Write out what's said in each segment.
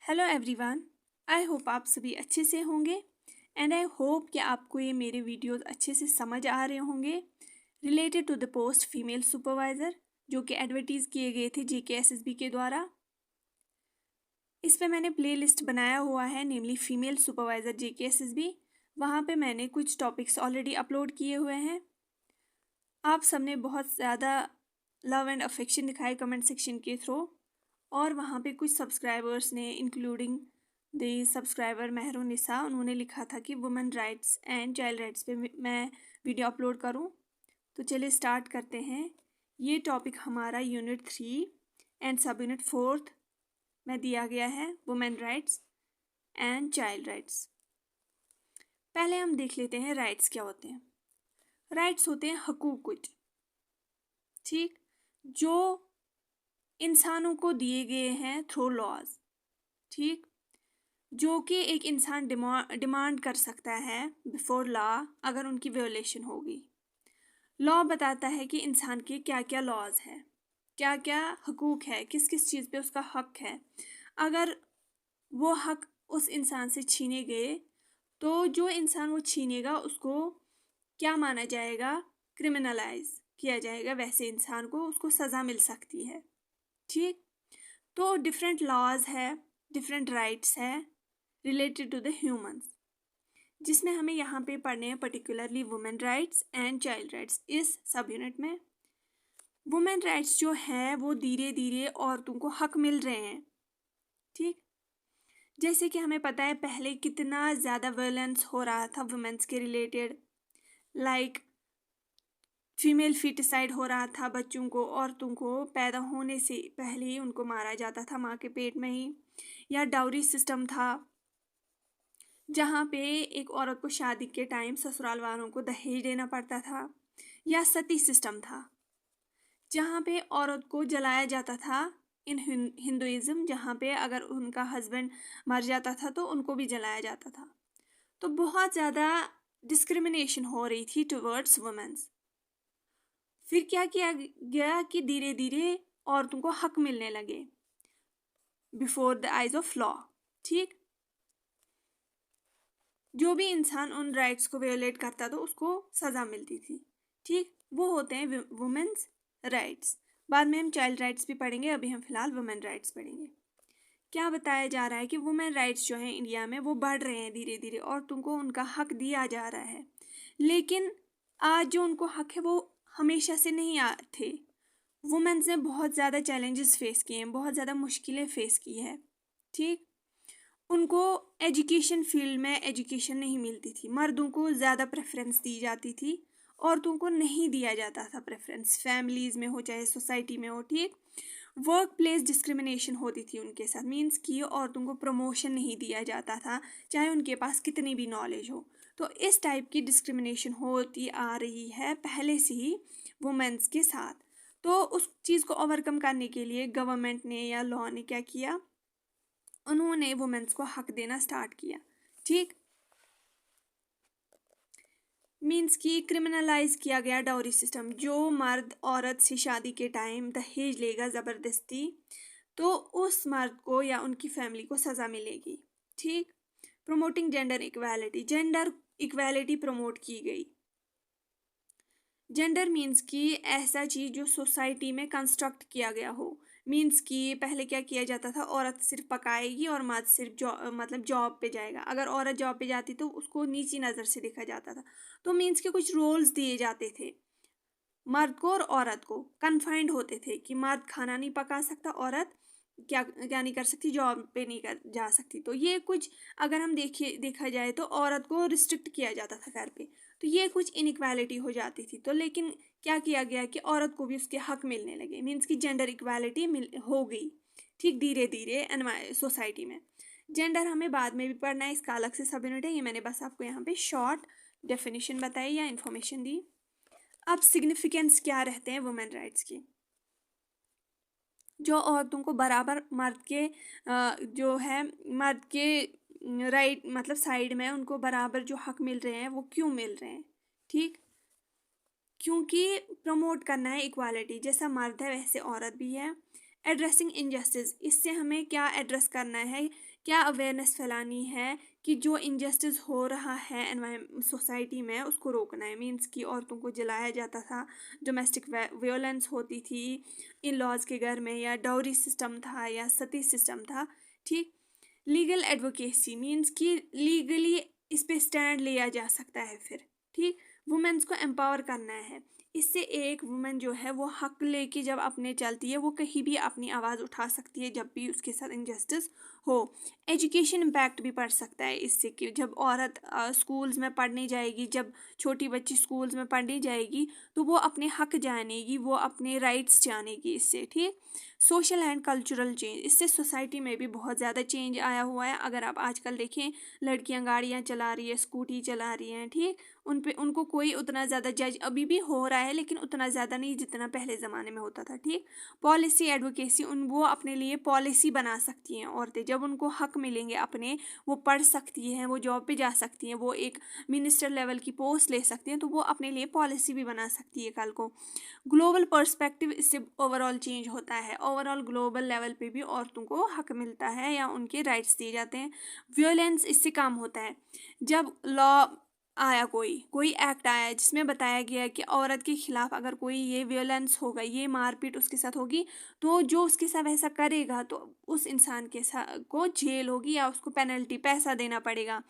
Hello everyone, आई hope आप सभी अच्छे से होंगे एंड आई होप कि आपको ये मेरे वीडियोस अच्छे से समझ आ रहे होंगे related to the post female supervisor जो कि एडवर्टीज़ किए गए थे JKSSB के द्वारा। इस पे मैंने प्लेलिस्ट बनाया हुआ है नेमली फीमेल सुपरवाइज़र JKSSB। वहाँ पे मैंने कुछ टॉपिक्स ऑलरेडी अपलोड किए हुए हैं। आप सबने बहुत ज़्यादा लव एंड अफेक्शन दिखाए कमेंट सेक्शन के थ्रू और वहाँ पे कुछ सब्सक्राइबर्स ने इंक्लूडिंग द सब्सक्राइबर मेहरुनिसा उन्होंने लिखा था कि women rights and child rights पे मैं वीडियो अपलोड करूं। तो चलिए स्टार्ट करते हैं। ये टॉपिक हमारा यूनिट 3 एंड सब यूनिट 4 में दिया गया है, women rights and child rights. पहले हम देख लेते हैं राइट्स क्या होते हैं। राइट्स होते हैं हकूक कुछ, ठीक, जो इंसानों को दिए गए हैं थ्रू लॉज, ठीक, जो कि एक इंसान डिमांड कर सकता है बिफोर लॉ अगर उनकी वायोलेशन होगी। लॉ बताता है कि इंसान के क्या क्या लॉज है, क्या क्या हकूक है, किस किस चीज़ पे उसका हक है। अगर वो हक उस इंसान से छीने गए तो जो इंसान वो छीनेगा उसको क्या माना जाएगा, क्रिमिनलाइज किया जाएगा, वैसे इंसान को उसको सज़ा मिल सकती है, ठीक। तो डिफरेंट लॉज है, डिफरेंट राइट्स है रिलेटेड टू द ह्यूमंस, जिसमें हमें यहाँ पे पढ़ने हैं particularly women rights and child rights. इस सब यूनिट में वुमेन राइट्स जो है वो धीरे धीरे औरतों को हक मिल रहे हैं, ठीक। जैसे कि हमें पता है पहले कितना ज़्यादा वायलेंस हो रहा था वुमेन्स के रिलेटेड, लाइक फीमेल फिटिसाइड हो रहा था, बच्चों को, औरतों को पैदा होने से पहले ही उनको मारा जाता था माँ के पेट में ही, या डाउरी सिस्टम था जहाँ पे एक औरत को शादी के टाइम ससुराल वालों को दहेज देना पड़ता था, या सती सिस्टम था जहाँ पे औरत को जलाया जाता था इन हिंदुइज्म, जहाँ पे अगर उनका हस्बैंड मर जाता था तो उनको भी जलाया जाता था। तो बहुत ज़्यादा डिस्क्रिमिनेशन हो रही थी टुवर्ड्स वुमेन्स। फिर क्या किया गया कि धीरे धीरे औरतों को हक मिलने लगे before the eyes of law, ठीक। जो भी इंसान उन राइट्स को वायोलेट करता तो उसको सज़ा मिलती थी, ठीक। वो होते हैं वुमेन्स राइट्स। बाद में हम चाइल्ड राइट्स भी पढ़ेंगे, अभी हम फिलहाल वुमेन राइट्स पढ़ेंगे। क्या बताया जा रहा है कि वुमेन राइट्स जो हैं इंडिया में वो बढ़ रहे हैं धीरे धीरे, औरतों को उनका हक दिया जा रहा है, लेकिन आज जो उनको हक है वो हमेशा से नहीं थे। वुमेन्स ने बहुत ज़्यादा चैलेंजेस फेस किए हैं, बहुत ज़्यादा मुश्किलें फेस की है, ठीक। उनको एजुकेशन फील्ड में एजुकेशन नहीं मिलती थी, मर्दों को ज़्यादा प्रेफरेंस दी जाती थी, औरतों को नहीं दिया जाता था प्रेफरेंस, फैमिलीज़ में हो चाहे सोसाइटी में हो, ठीक। वर्क प्लेस डिस्क्रिमिनेशन होती थी उनके साथ, मीन्स कि औरतों को प्रमोशन नहीं दिया जाता था चाहे उनके पास कितनी भी नॉलेज हो। तो इस टाइप की डिस्क्रिमिनेशन होती आ रही है पहले से ही वुमेन्स के साथ। तो उस चीज़ को ओवरकम करने के लिए गवर्नमेंट ने या लॉ ने क्या किया, उन्होंने वुमेन्स को हक देना स्टार्ट किया, ठीक। मीन्स कि क्रिमिनलाइज किया गया डाउरी सिस्टम। जो मर्द औरत से शादी के टाइम दहेज लेगा ज़बरदस्ती तो उस मर्द को या उनकी फैमिली को सज़ा मिलेगी, ठीक। Promoting gender equality, gender equality promote की गई। जेंडर मीन्स कि ऐसा चीज़ जो सोसाइटी में कंस्ट्रक्ट किया गया हो, मीन्स कि पहले क्या किया जाता था, औरत सिर्फ पकाएगी और मर्द सिर्फ जॉब पे जाएगा। अगर औरत जॉब पे जाती तो उसको नीची नज़र से देखा जाता था। तो मीन्स के कुछ रोल्स दिए जाते थे मर्द को और औरत को, कन्फाइंड होते थे कि मर्द खाना नहीं पका सकता, औरत क्या क्या नहीं कर सकती, जॉब पे नहीं कर जा सकती। तो ये कुछ अगर हम देखा जाए तो औरत को रिस्ट्रिक्ट किया जाता था घर पे, तो ये कुछ इनइक्वालिटी हो जाती थी। तो लेकिन क्या किया गया कि औरत को भी उसके हक मिलने लगे, मीन्स की जेंडर इक्वालिटी हो गई, ठीक, धीरे धीरे सोसाइटी में। जेंडर हमें बाद में भी पढ़ना है, इसका अलग से सब यूनिट है, ये मैंने बस आपको यहाँ पे शॉर्ट डेफिनेशन बताई या इन्फॉर्मेशन दी। अब सिग्निफिकेंस क्या रहते हैं वुमेन राइट्स की, जो औरतों को बराबर मर्द के जो है मर्द के राइट मतलब साइड में उनको बराबर जो हक मिल रहे हैं वो क्यों मिल रहे हैं, ठीक। क्योंकि प्रमोट करना है इक्वालिटी, जैसा मर्द है वैसे औरत भी है। एड्रेसिंग इनजस्टिस, इससे हमें क्या एड्रेस करना है क्या अवेयरनेस फैलानी है कि जो इनजस्टिस हो रहा है सोसाइटी में उसको रोकना है। मीन्स कि औरतों को जलाया जाता था, डोमेस्टिक वायलेंस होती थी इन लॉज के घर में, या डाउरी सिस्टम था या सती सिस्टम था। ठीक, लीगल एडवोकेसी मीन्स कि लीगली इस पे स्टैंड लिया जा सकता है फिर। ठीक, वुमेन्स को एम्पावर करना है। इससे एक वुमेन जो है वो हक लेके जब अपने चलती है, वो कहीं भी अपनी आवाज़ उठा सकती है जब भी उसके साथ इनजस्टिस हो। एजुकेशन इम्पैक्ट भी पड़ सकता है इससे कि जब औरत स्कूल्स में पढ़ने जाएगी, जब छोटी बच्ची स्कूल्स में पढ़ने जाएगी तो वो अपने हक जानेगी, वो अपने राइट्स जानेगी इससे। ठीक, सोशल एंड कल्चरल चेंज, इससे सोसाइटी में भी बहुत ज़्यादा चेंज आया हुआ है। अगर आप आजकल देखें, लड़कियां गाड़ियां चला रही है, स्कूटी चला रही हैं। ठीक, उनको कोई उतना ज़्यादा जज अभी भी हो रहा है, लेकिन उतना ज़्यादा नहीं जितना पहले ज़माने में होता था। ठीक, पॉलिसी एडवोकेसी, वो अपने लिए पॉलिसी बना सकती हैं औरतें। जब उनको हक मिलेंगे अपने, वो पढ़ सकती हैं, वो जॉब पे जा सकती हैं, वो एक मिनिस्टर लेवल की पोस्ट ले सकती हैं, तो वो अपने लिए पॉलिसी भी बना सकती है कल को। ग्लोबल पर्सपेक्टिव, इससे ओवरऑल चेंज होता है। ओवरऑल ग्लोबल लेवल पे भी औरतों को हक मिलता है या उनके राइट्स दिए जाते हैं। वियोलेंस, इससे काम होता है। जब लॉ आया, कोई एक्ट आया जिसमें बताया गया है कि औरत के खिलाफ अगर कोई ये वियोलेंस होगा, ये मारपीट उसके साथ होगी, तो जो उसके साथ ऐसा करेगा तो उस इंसान के साथ को जेल होगी या उसको पेनल्टी, पैसा देना पड़ेगा।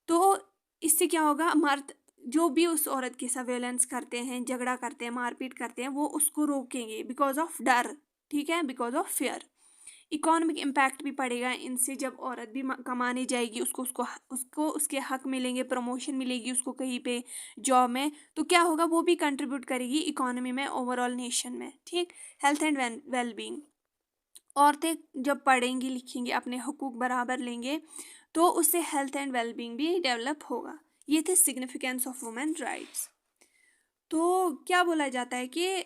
तो इससे क्या होगा, मर्द जो भी उस औरत के साथ वियोलेंस करते हैं, झगड़ा करते हैं, मारपीट करते हैं, वो उसको रोकेंगे बिकॉज ऑफ डर। ठीक है, because of fair. Economic impact भी पड़ेगा इनसे। जब औरत भी कमाने जाएगी, उसको उसके हक मिलेंगे, प्रमोशन मिलेगी उसको कहीं पे जॉब में, तो क्या होगा, वो भी कंट्रीब्यूट करेगी इकोनॉमी में, ओवरऑल नेशन में। ठीक, हेल्थ एंड वेल बींग, औरतें जब पढ़ेंगी लिखेंगी, अपने हुकूक बराबर लेंगे, तो उससे हेल्थ एंड वेल बींग भी डेवलप होगा। ये थे सिग्निफिकेंस ऑफ वुमेन राइट्स। तो क्या बोला जाता है कि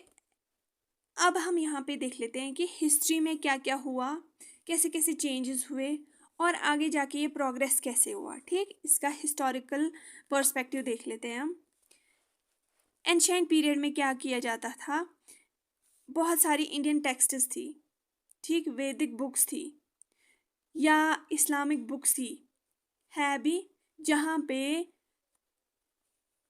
अब हम यहाँ पे देख लेते हैं कि हिस्ट्री में क्या क्या हुआ, कैसे कैसे चेंजेस हुए और आगे जाके ये प्रोग्रेस कैसे हुआ। ठीक, इसका हिस्टोरिकल पर्सपेक्टिव देख लेते हैं हम। एंशिएंट पीरियड में क्या किया जाता था, बहुत सारी इंडियन टेक्स्ट्स थी। ठीक, वैदिक बुक्स थी या इस्लामिक बुक्स थी, है भी, जहाँ पे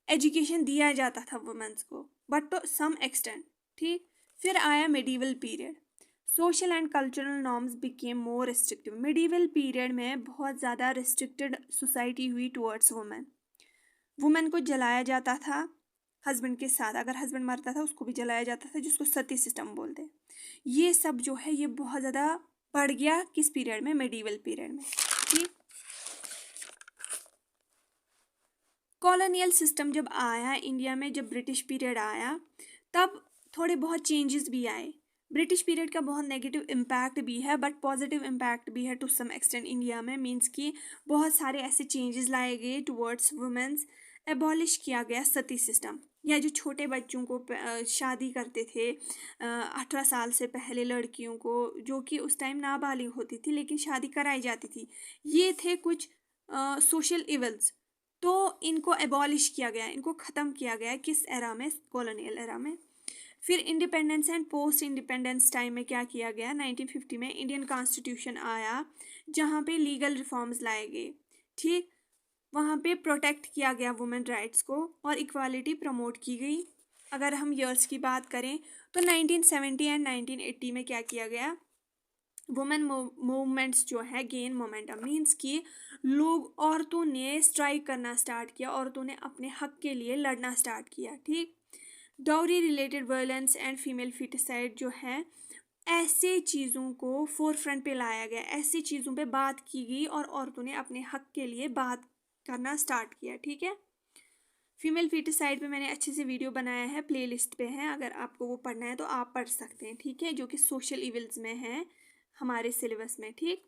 एजुकेशन दिया जाता था वुमेन्स को, बट टू सम एक्सटेंट। ठीक, फिर आया medieval period, social and cultural norms became more restrictive. Medieval period में बहुत ज़्यादा रिस्ट्रिक्टेड सोसाइटी हुई टुवर्ड्स वुमेन। वुमेन को जलाया जाता था हस्बैंड के साथ, अगर हस्बैंड मरता था उसको भी जलाया जाता था, जिसको सती सिस्टम बोलते हैं। ये सब जो है ये बहुत ज़्यादा बढ़ गया किस पीरियड में, मेडिवल पीरियड में। ठीक, कॉलोनियल सिस्टम जब आया इंडिया में, जब ब्रिटिश पीरियड आया, तब थोड़े बहुत चेंजेस भी आए। ब्रिटिश पीरियड का बहुत नेगेटिव इम्पैक्ट भी है, बट पॉजिटिव इम्पैक्ट भी है टू सम एक्सटेंट इंडिया में। मीन्स कि बहुत सारे ऐसे चेंजेस लाए गए टुवर्ड्स वुमेन्स। एबॉलिश किया गया सती सिस्टम, या जो छोटे बच्चों को शादी करते थे 18 साल से पहले, लड़कियों को जो कि उस टाइम नाबालिग होती थी लेकिन शादी कराई जाती थी, ये थे कुछ सोशल इवल्स। तो इनको एबॉलिश किया गया, इनको ख़त्म किया गया किस एरा में, कॉलोनियल एरा में। फिर independence and post independence time में क्या किया गया, 1950 में इंडियन कॉन्स्टिट्यूशन आया जहाँ पे लीगल रिफॉर्म्स लाए गए। ठीक, वहाँ पे प्रोटेक्ट किया गया वुमेन राइट्स को और इक्वालिटी प्रमोट की गई। अगर हम ईयर्स की बात करें तो 1970 एंड 1980 में क्या किया गया, वुमेन मूवमेंट्स जो है गेन मोमेंटम। मीन्स कि औरतों ने स्ट्राइक करना स्टार्ट किया, औरतों ने अपने हक के लिए लड़ना स्टार्ट किया। ठीक, dowry related violence and female foeticide जो है, ऐसे चीज़ों को फोर फ्रंट पे लाया गया, ऐसी चीज़ों पे बात की गई और औरतों ने अपने हक के लिए बात करना स्टार्ट किया। ठीक है, फीमेल फिटिसाइड पे मैंने अच्छे से वीडियो बनाया है, प्लेलिस्ट पे है, अगर आपको वो पढ़ना है तो आप पढ़ सकते हैं। ठीक है, जो कि सोशल इविल्स में है हमारे सिलेबस में। ठीक,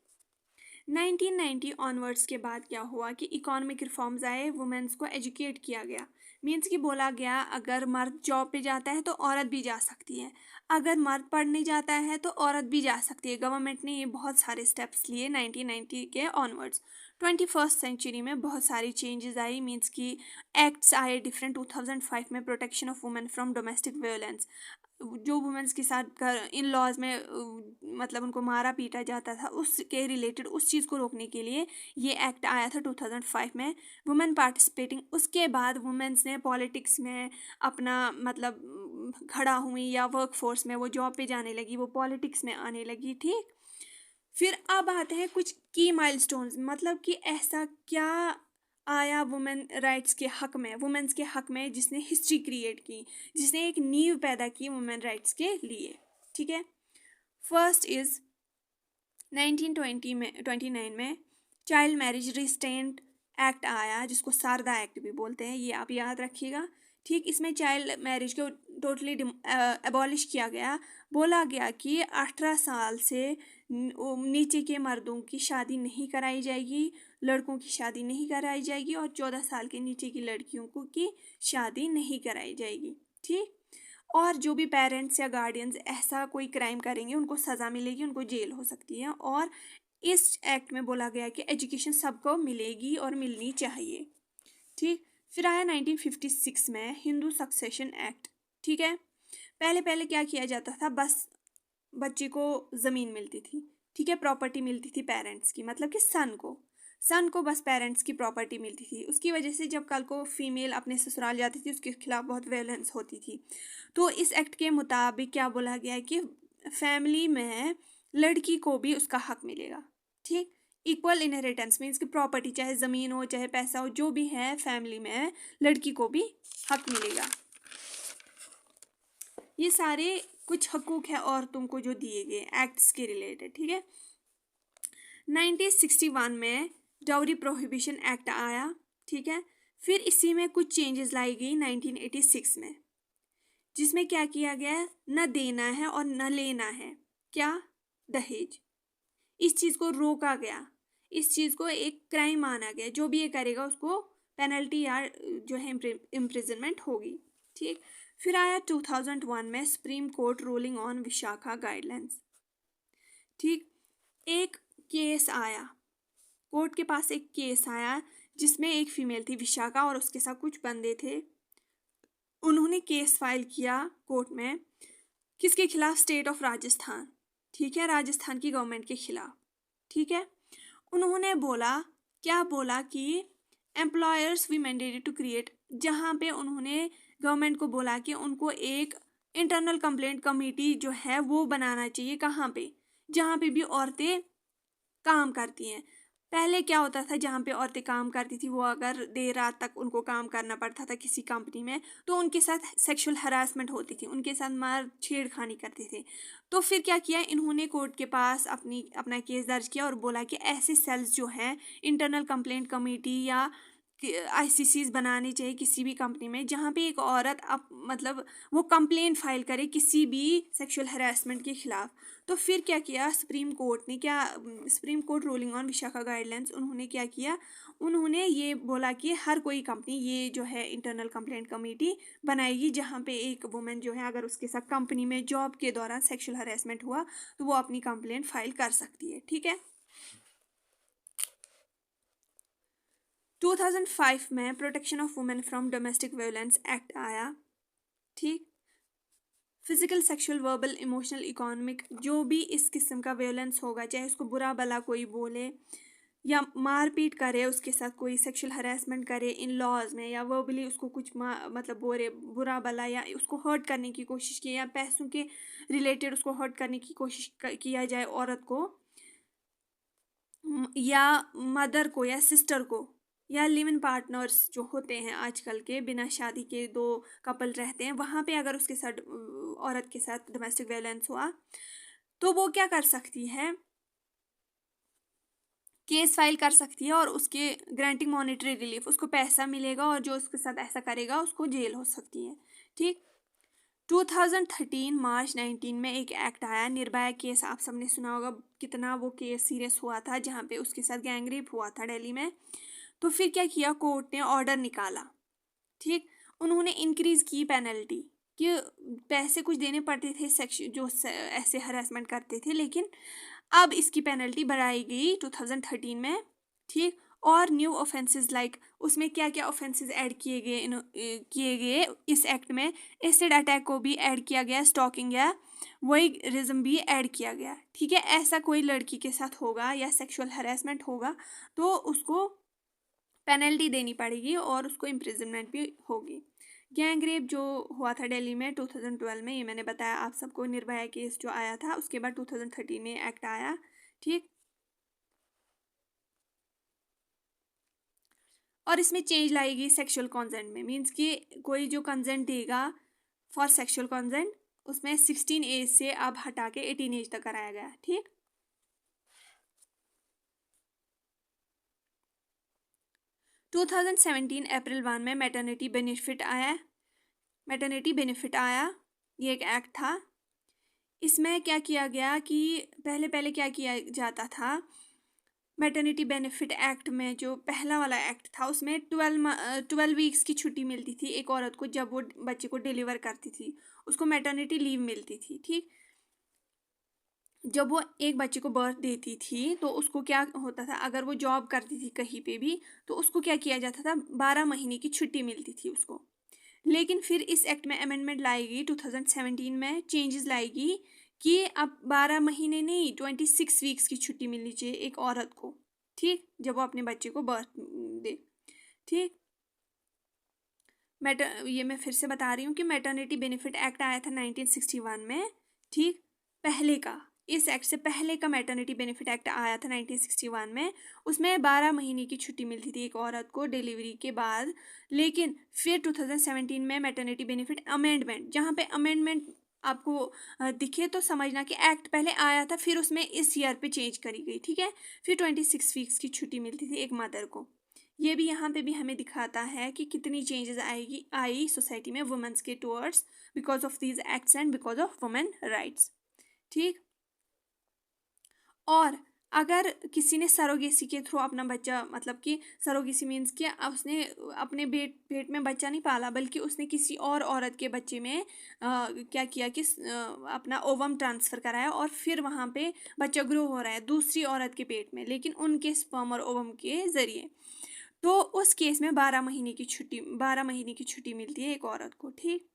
1990 ऑनवर्ड्स के बाद क्या हुआ कि इकोनॉमिक रिफॉर्म्स आए, वुमेन्स को एजुकेट किया गया। मीन्स कि बोला गया अगर मर्द जॉब पे जाता है तो औरत भी जा सकती है, अगर मर्द पढ़ने जाता है तो औरत भी जा सकती है। गवर्नमेंट ने ये बहुत सारे स्टेप्स लिए 1990 के ऑनवर्ड्स। 21st सेंचुरी में बहुत सारी चेंजेस आई। मीन्स कि एक्ट्स आए डिफरेंट। 2005 में protection of women from domestic violence, जो वुमेन्स के साथ इन लॉज में मतलब उनको मारा पीटा जाता था, उसके रिलेटेड उस चीज़ को रोकने के लिए ये एक्ट आया था 2005 में, वुमेन पार्टिसिपेटिंग। उसके बाद वुमेन्स ने पॉलिटिक्स में अपना मतलब खड़ा हुई, या वर्क फोर्स में वो जॉब पे जाने लगी, वो पॉलिटिक्स में आने लगी। ठीक, फिर अब आते हैं कुछ की माइलस्टोन्स, मतलब कि ऐसा क्या आया वुमेन राइट्स के हक में, वुमेन्स के हक में, जिसने हिस्ट्री क्रिएट की, जिसने एक नींव पैदा की वुमेन राइट्स के लिए। ठीक है, फर्स्ट इज 1929 में चाइल्ड मैरिज रिस्ट्रेंट एक्ट आया, जिसको शारदा एक्ट भी बोलते हैं, ये आप याद रखिएगा। ठीक, इसमें चाइल्ड मैरिज को टोटली एबॉलिश किया गया। बोला गया कि 18 साल से नीचे के मर्दों की शादी नहीं कराई जाएगी, लड़कों की शादी नहीं कराई जाएगी, और 14 साल के नीचे की लड़कियों को की शादी नहीं कराई जाएगी। ठीक, और जो भी पेरेंट्स या गार्डियंस ऐसा कोई क्राइम करेंगे उनको सज़ा मिलेगी, उनको जेल हो सकती है। और इस एक्ट में बोला गया कि एजुकेशन सबको मिलेगी और मिलनी चाहिए। ठीक, फिर आया 1956 में हिंदू सक्सेशन एक्ट। ठीक है, पहले पहले क्या किया जाता था, बस बच्चे को ज़मीन मिलती थी। ठीक है, प्रॉपर्टी मिलती थी पेरेंट्स की, मतलब कि सन को बस पेरेंट्स की प्रॉपर्टी मिलती थी। उसकी वजह से जब कल को फीमेल अपने ससुराल जाती थी उसके खिलाफ बहुत वायलेंस होती थी। तो इस एक्ट के मुताबिक क्या बोला गया है कि फैमिली में लड़की को भी उसका हक मिलेगा। ठीक, इक्वल इनहेरिटेंस मीन्स कि प्रॉपर्टी, चाहे ज़मीन हो चाहे पैसा हो, जो भी है फैमिली में, लड़की को भी हक मिलेगा। ये सारे कुछ हकूक है औरतों को जो दिए गए एक्ट्स के रिलेटेड। ठीक है, 1961 में डाउरी प्रोहिबिशन एक्ट आया। ठीक है, फिर इसी में कुछ चेंजेस लाई गई 1986 में, जिसमें क्या किया गया, न देना है और न लेना है, क्या, दहेज। इस चीज़ को रोका गया, इस चीज़ को एक क्राइम माना गया, जो भी ये करेगा उसको पेनल्टी या जो है इम्प्रिजनमेंट होगी। ठीक, फिर आया 2001 में supreme court ruling on Vishakha guidelines. ठीक, एक केस आया, कोर्ट के पास एक केस आया जिसमें एक फीमेल थी विशाखा और उसके साथ कुछ बंदे थे। उन्होंने केस फाइल किया कोर्ट में, किसके खिलाफ, स्टेट ऑफ राजस्थान। ठीक है, राजस्थान की गवर्नमेंट के खिलाफ। ठीक है, उन्होंने बोला, क्या बोला कि employers we mandated to create, जहाँ पे उन्होंने गवर्नमेंट को बोला कि उनको एक इंटरनल कंप्लेंट कमेटी जो है वो बनाना चाहिए, कहाँ पे, जहाँ पे भी औरतें काम करती हैं। पहले क्या होता था, जहाँ पे औरतें काम करती थी वो अगर देर रात तक उनको काम करना पड़ता था किसी कंपनी में, तो उनके साथ सेक्सुअल हरासमेंट होती थी, उनके साथ मार छेड़खानी करते थे। तो फिर क्या किया, इन्होंने कोर्ट के पास अपना केस दर्ज किया और बोला कि ऐसे सेल्स जो हैं, इंटरनल कंप्लेंट कमेटी या ICCs बनानी चाहिए किसी भी कंपनी में, जहाँ पे एक औरत मतलब वो कंप्लेंट फाइल करे किसी भी सेक्सुअल हरासमेंट के खिलाफ। तो फिर क्या किया सुप्रीम कोर्ट ने, supreme court ruling on Vishakha guidelines, उन्होंने क्या किया, उन्होंने ये बोला कि हर कोई कंपनी ये जो है इंटरनल कंप्लेंट कमेटी बनाएगी, जहाँ पे एक वुमेन जो है अगर उसके साथ कंपनी में जॉब के दौरान सेक्सुअल हरासमेंट हुआ तो वो अपनी कंप्लेंट फाइल कर सकती है। ठीक है, 2005 में protection of women from domestic violence act आया। ठीक, physical, sexual, verbal, emotional, economic, जो भी इस किस्म का वायलेंस होगा, चाहे उसको बुरा भला कोई बोले या मारपीट करे, उसके साथ कोई सेक्सुअल हरासमेंट करे इन लॉज में, या वर्बली उसको कुछ मतलब बुरा भला या उसको हर्ट करने की कोशिश की, या पैसों के रिलेटेड उसको हर्ट करने की कोशिश किया जाए औरत को, या मदर को या सिस्टर को, या लिव इन पार्टनर्स जो होते हैं आजकल के, बिना शादी के दो कपल रहते हैं, वहाँ पे अगर उसके साथ औरत के साथ डोमेस्टिक वायलेंस हुआ तो वो क्या कर सकती है, केस फाइल कर सकती है और उसके ग्रांटिंग मॉनेटरी रिलीफ, उसको पैसा मिलेगा, और जो उसके साथ ऐसा करेगा उसको जेल हो सकती है। ठीक, 2013 मार्च 19 में एक एक्ट आया, निर्भया केस, आप सबने सुना होगा कितना वो केस सीरियस हुआ था, जहाँ पे उसके साथ गैंगरेप हुआ था दिल्ली में। तो फिर क्या किया, कोर्ट ने ऑर्डर निकाला। ठीक, उन्होंने इंक्रीज की पेनल्टी, कि पैसे कुछ देने पड़ते थे जो ऐसे हरासमेंट करते थे, लेकिन अब इसकी पेनल्टी बढ़ाई गई 2013 में। ठीक, और न्यू ऑफेंसेस लाइक उसमें क्या क्या ऑफेंसेस ऐड किए गए इस एक्ट में, एसिड अटैक को भी ऐड किया गया, स्टॉकिंग या वोयरिज्म भी ऐड किया गया। ठीक है, ऐसा कोई लड़की के साथ होगा या सेक्सुअल हरेसमेंट होगा तो उसको पेनल्टी देनी पड़ेगी और उसको इम्प्रिजनमेंट भी होगी। गैंग रेप जो हुआ था दिल्ली में 2012 में, ये मैंने बताया आप सबको, निर्भया केस जो आया था उसके बाद 2013 में एक्ट आया। ठीक, और इसमें चेंज लाएगी सेक्सुअल कंसेंट में, मींस कि कोई जो कंसेंट देगा फॉर सेक्सुअल कंसेंट उसमें 16 एज से अब हटा के 18 एज तक कराया गया। ठीक, 2017 अप्रैल 1 में मैटरनिटी बेनिफिट आया, ये एक एक्ट था। इसमें क्या किया गया कि पहले क्या किया जाता था, मैटरनिटी बेनिफिट एक्ट में जो पहला वाला एक्ट था उसमें 12 वीक्स की छुट्टी मिलती थी एक औरत को जब वो बच्चे को डिलीवर करती थी, उसको मैटरनिटी लीव मिलती थी। ठीक, जब वो एक बच्चे को बर्थ देती थी तो उसको क्या होता था, अगर वो जॉब करती थी कहीं पे भी तो उसको क्या किया जाता था, 12 महीने की छुट्टी मिलती थी उसको। लेकिन फिर इस एक्ट में अमेंडमेंट लाएगी 2017 में, चेंजेस लाएगी कि अब 12 महीने नहीं 26 वीक्स की छुट्टी मिलनी चाहिए एक औरत को। ठीक, जब वो अपने बच्चे को बर्थ दे। ठीक, ये मैं फिर से बता रही हूँ कि मैटरनिटी बेनिफिट एक्ट आया था 1961 में। ठीक, पहले का, इस एक्ट से पहले का मैटरनिटी बेनिफिट एक्ट आया था 1961 में, उसमें 12 महीने की छुट्टी मिलती थी एक औरत को डिलीवरी के बाद। लेकिन फिर 2017 में मैटरनिटी बेनिफिट अमेंडमेंट, जहाँ पे अमेंडमेंट आपको दिखे तो समझना कि एक्ट पहले आया था फिर उसमें इस ईयर पे चेंज करी गई। ठीक है, फिर 26 वीक्स की छुट्टी मिलती थी एक मदर को। ये भी यहाँ पे भी हमें दिखाता है कि कितनी चेंजेस आई सोसाइटी में वुमेन्स के towards because of these acts and because of women rights. ठीक, और अगर किसी ने सरोगेसी के थ्रू अपना बच्चा, मतलब कि सरोगेसी मीन्स कि उसने अपने पेट में बच्चा नहीं पाला बल्कि उसने किसी और औरत के बच्चे में क्या किया कि अपना ओवम ट्रांसफ़र कराया और फिर वहाँ पे बच्चा ग्रो हो रहा है दूसरी औरत के पेट में, लेकिन उनके स्पर्म और ओवम के ज़रिए, तो उस केस में 12 महीने की छुट्टी मिलती है एक औरत को। ठीक,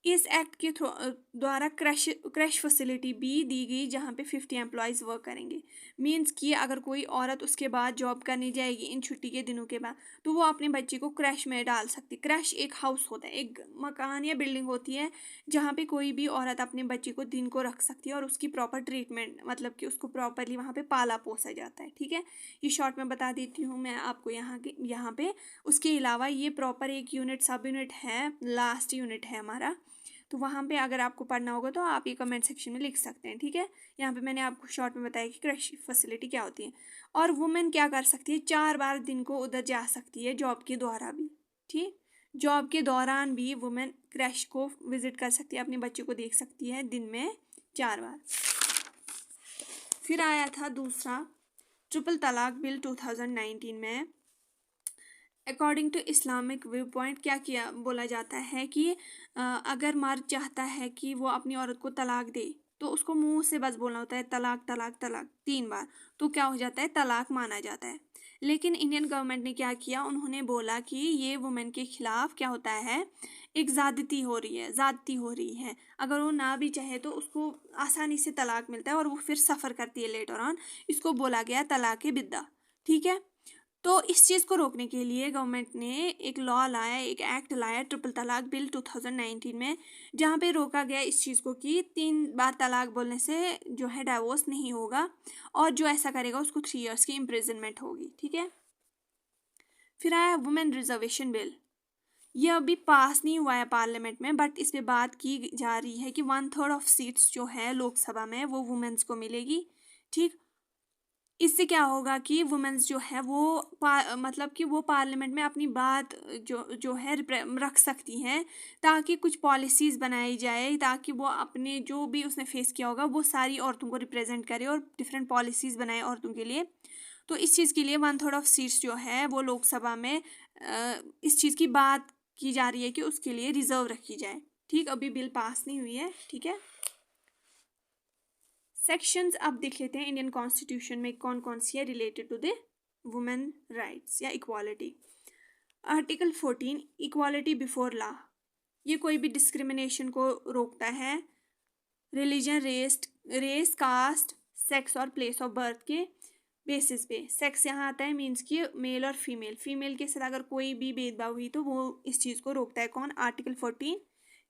इस एक्ट के द्वारा क्रैश फैसिलिटी भी दी गई जहाँ पे 50 एम्प्लॉयज़ वर्क करेंगे। मींस कि अगर कोई औरत उसके बाद जॉब करने जाएगी इन छुट्टी के दिनों के बाद तो वो अपने बच्चे को क्रैश में डाल सकती। क्रैश एक हाउस होता है, एक मकान या बिल्डिंग होती है जहाँ पे कोई भी औरत अपने बच्चे को दिन को रख सकती है और उसकी प्रॉपर ट्रीटमेंट, मतलब कि उसको प्रॉपरली वहाँ पे पाला पोसा जाता है। ठीक है, ये शॉर्ट में बता देती हूँ मैं आपको यहाँ पे। उसके अलावा ये प्रॉपर एक यूनिट सब यूनिट है, लास्ट यूनिट है हमारा, तो वहाँ पे अगर आपको पढ़ना होगा तो आप ये कमेंट सेक्शन में लिख सकते हैं। ठीक है, यहाँ पे मैंने आपको शॉर्ट में बताया कि क्रैश फैसिलिटी क्या होती है और वुमेन क्या कर सकती है, 4 बार दिन को उधर जा सकती है जॉब के द्वारा भी। ठीक, जॉब के दौरान भी वुमेन क्रैश को विजिट कर सकती है, अपने बच्चे को देख सकती है दिन में 4 बार। फिर आया था दूसरा ट्रिपल तलाक बिल 2019 में। According to Islamic view point क्या किया बोला जाता है कि अगर मर्द चाहता है कि वो अपनी औरत को तलाक दे तो उसको मुंह से बस बोलना होता है तलाक तलाक तलाक 3 बार, तो क्या हो जाता है, तलाक माना जाता है। लेकिन इंडियन गवर्नमेंट ने क्या किया, उन्होंने बोला कि ये वुमेन के खिलाफ क्या होता है, एक ज़्यादती हो रही है। अगर वो ना भी चाहे तो उसको आसानी से तलाक मिलता है और वो फिर सफ़र करती है लेटर ऑन। इसको बोला गया तलाक बिद्दा। ठीक है, तो इस चीज़ को रोकने के लिए गवर्नमेंट ने एक लॉ लाया, एक एक्ट लाया ट्रिपल तलाक बिल 2019 में, जहाँ पे रोका गया इस चीज़ को कि 3 बार तलाक बोलने से जो है डाइवोर्स नहीं होगा और जो ऐसा करेगा उसको 3 इयर्स की इम्प्रिजनमेंट होगी। ठीक है, फिर आया वुमेन रिजर्वेशन बिल। ये अभी पास नहीं हुआ है पार्लियामेंट में, बट इस पे बात की जा रही है कि 1/3 ऑफ सीट्स जो है लोकसभा में वो वुमेन्स को मिलेगी। ठीक, इससे क्या होगा कि वुमेन्स जो है वो मतलब कि वो पार्लियामेंट में अपनी बात जो है रख सकती हैं, ताकि कुछ पॉलिसीज़ बनाई जाए ताकि वो अपने जो भी उसने फेस किया होगा वो सारी औरतों को रिप्रेजेंट करे और डिफरेंट पॉलिसीज़ बनाए औरतों के लिए। तो इस चीज़ के लिए 1/3 ऑफ सीट्स जो है वो लोकसभा में इस चीज़ की बात की जा रही है कि उसके लिए रिजर्व रखी जाए। ठीक, अभी बिल पास नहीं हुई है। ठीक है, सेक्शंस अब देख लेते हैं इंडियन कॉन्स्टिट्यूशन में कौन कौन सी है related to the women rights या equality. Article 14 equality before law, ये कोई भी डिस्क्रिमिनेशन को रोकता है रिलीजन, रेस, कास्ट, सेक्स और प्लेस ऑफ बर्थ के बेसिस पे। सेक्स यहाँ आता है मीन्स कि मेल और फीमेल, फीमेल के साथ अगर कोई भी भेदभाव हुई तो वो इस चीज़ को रोकता है। कौन? आर्टिकल 14,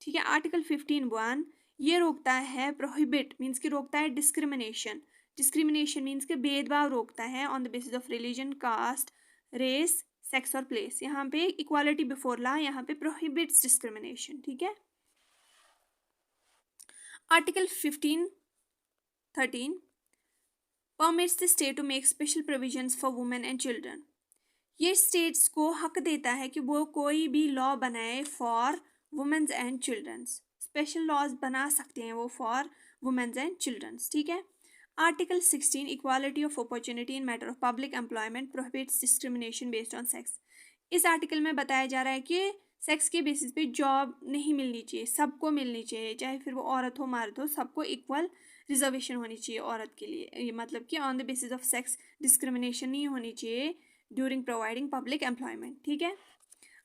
ठीक है। आर्टिकल 15(1) ये रोकता है प्रोहिबिट मीन्स कि रोकता है डिस्क्रिमिनेशन। डिस्क्रिमिनेशन मीन्स कि भेदभाव रोकता है on the basis of religion, caste, race, sex और प्लेस। यहाँ पे इक्वालिटी बिफोर लॉ, यहाँ पे प्रोहिबिट्स डिस्क्रिमिनेशन, ठीक है। Article 15(13) permits the state to make special provisions for women and children. ये स्टेट्स को हक देता है कि वो कोई भी लॉ बनाए for womens and childrens. Special laws बना सकते हैं वो फॉर वुमेन्स एंड चिल्ड्रंस, ठीक है। Article 16 equality of opportunity in matter of public employment prohibits discrimination based on sex. इस आर्टिकल में बताया जा रहा है कि सेक्स के बेसिस पे जॉब नहीं मिलनी चाहिए, सबको मिलनी चाहिए, चाहे फिर वो औरत हो मर्द हो, सबको इक्वल रिजर्वेशन होनी चाहिए औरत के लिए। ये मतलब कि on the basis of sex discrimination नहीं होनी चाहिए ड्यूरिंग प्रोवाइडिंग पब्लिक एम्प्लॉयमेंट, ठीक है।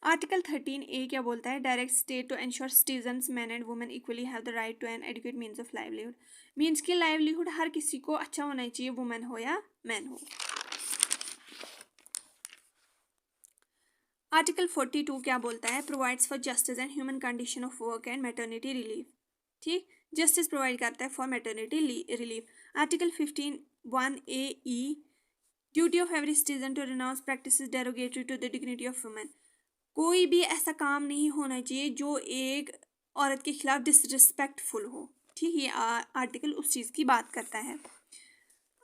आर्टिकल 13(a) क्या बोलता है? Direct state to ensure citizens man and women equally have the right to an adequate means of livelihood. Means कि livelihood हर किसी को अच्छा होना चाहिए, वुमेन हो या मैन हो। आर्टिकल 42 क्या बोलता है? Provides for justice and human condition of work and maternity relief, ठीक। जस्टिस प्रोवाइड करता है for maternity relief. Article 15(1)(a)(e) duty of every citizen to renounce practices derogatory to the dignity of women. कोई भी ऐसा काम नहीं होना चाहिए जो एक औरत के खिलाफ डिसरिस्पेक्टफुल हो, ठीक। ये आर्टिकल उस चीज़ की बात करता है।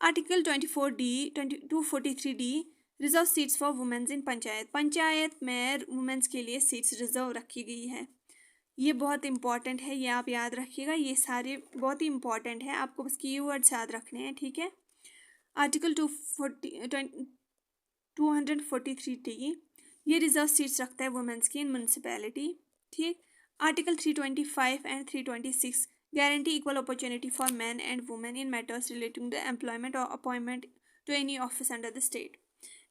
Article 243D reserve seats for womens in panchayat. Panchayat में वुमेन्स के लिए सीट्स रिजर्व रखी गई है। ये बहुत इंपॉर्टेंट है, ये आप याद रखिएगा, ये सारे बहुत ही इंपॉर्टेंट है, आपको बस कीवर्ड्स याद रखने हैं, ठीक है। आर्टिकल 243D ये रिजर्व सीट्स रखता है वुमेन्स की इन म्यूनसिपैलिटी, ठीक। Article 325 and 326 guarantee equal opportunity for man and women in matters relating the employment और appointment to any office under the state.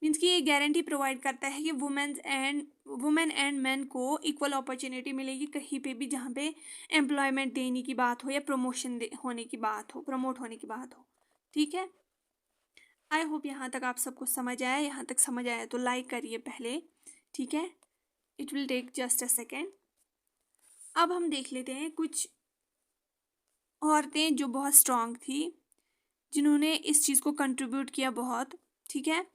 Means कि ये गारंटी प्रोवाइड करता है कि वुमेन एंड मैन को इक्वल अपॉर्चुनिटी मिलेगी कहीं पे भी जहाँ पे एम्प्लॉयमेंट देने की बात हो या प्रमोशन होने की बात हो, प्रमोट होने की बात हो, ठीक है। आई होप यहाँ तक आप सबको समझ आया। यहाँ तक समझ आया तो लाइक करिए पहले, ठीक है। It will take just a second. अब हम देख लेते हैं कुछ औरतें जो बहुत स्ट्रांग थी, जिन्होंने इस चीज़ को कंट्रीब्यूट किया बहुत, ठीक है।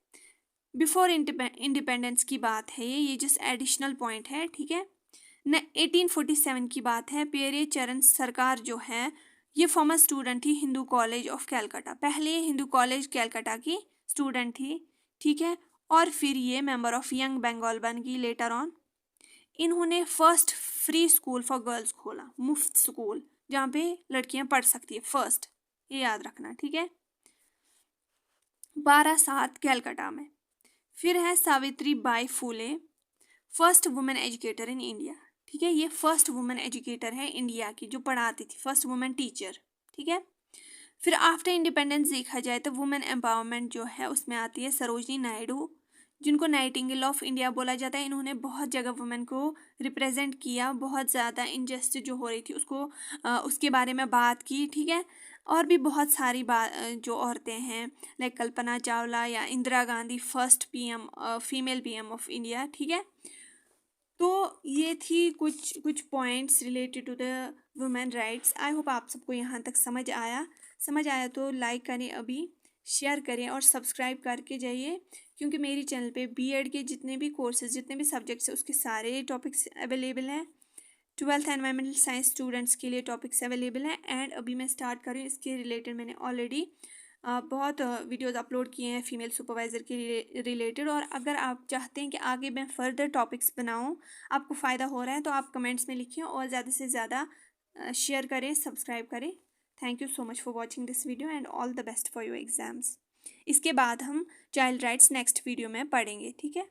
बिफोर इंडिपेंडेंस की बात है ये जस्ट एडिशनल पॉइंट है, ठीक है। 1847 की बात है। पेरिये चरण सरकार जो है ये फॉर्मर स्टूडेंट थी हिंदू कॉलेज ऑफ कैलकाटा। पहले हिंदू कॉलेज कैलकाटा की स्टूडेंट थी, ठीक है। और फिर ये मेंबर ऑफ यंग बंगाल बन गई लेटर ऑन। इन्होंने first free school for girls खोला, मुफ्त स्कूल जहाँ पे लड़कियां पढ़ सकती है, फर्स्ट, ये याद रखना, ठीक है। 12/7 कैलकाटा में। फिर है Savitri by Phule, first women educator in India, ठीक है। ये फर्स्ट वुमेन एजुकेटर है इंडिया की जो पढ़ाती थी, फर्स्ट वुमेन टीचर, ठीक है। फिर आफ्टर इंडिपेंडेंस देखा जाए तो वुमेन एम्पावरमेंट जो है उसमें आती है सरोजनी नायडू, जिनको नाइटिंगेल ऑफ इंडिया बोला जाता है। इन्होंने बहुत जगह वुमेन को रिप्रेजेंट किया, बहुत ज़्यादा इनजस्टिस जो हो रही थी उसको उसके बारे में बात की, ठीक है। और भी बहुत सारी जो औरतें हैं लाइक कल्पना चावला या Indira Gandhi, first PM, female PM of India, ठीक है। तो ये थी कुछ points related to the women rights. I hope आप सबको यहाँ तक समझ आया तो लाइक करें, अभी शेयर करें और सब्सक्राइब करके जाइए, क्योंकि मेरी चैनल पे बीएड के जितने भी कोर्सेज, जितने भी सब्जेक्ट्स हैं उसके सारे टॉपिक्स अवेलेबल हैं। 12th एनवायरमेंटल साइंस स्टूडेंट्स के लिए टॉपिक्स अवेलेबल हैं। एंड अभी मैं स्टार्ट कर रही हूँ इसके रिलेटेड, मैंने ऑलरेडी बहुत वीडियोस अपलोड किए हैं फीमेल सुपरवाइज़र के रिलेटेड। और अगर आप चाहते हैं कि आगे मैं फर्दर टॉपिक्स बनाऊं, आपको फ़ायदा हो रहा है तो आप कमेंट्स में लिखिए और ज़्यादा से ज़्यादा शेयर करें, सब्सक्राइब करें। Thank you so much for watching this video and all the best for your exams. इसके बाद हम चाइल्ड राइट्स नेक्स्ट वीडियो में पढ़ेंगे, ठीक है।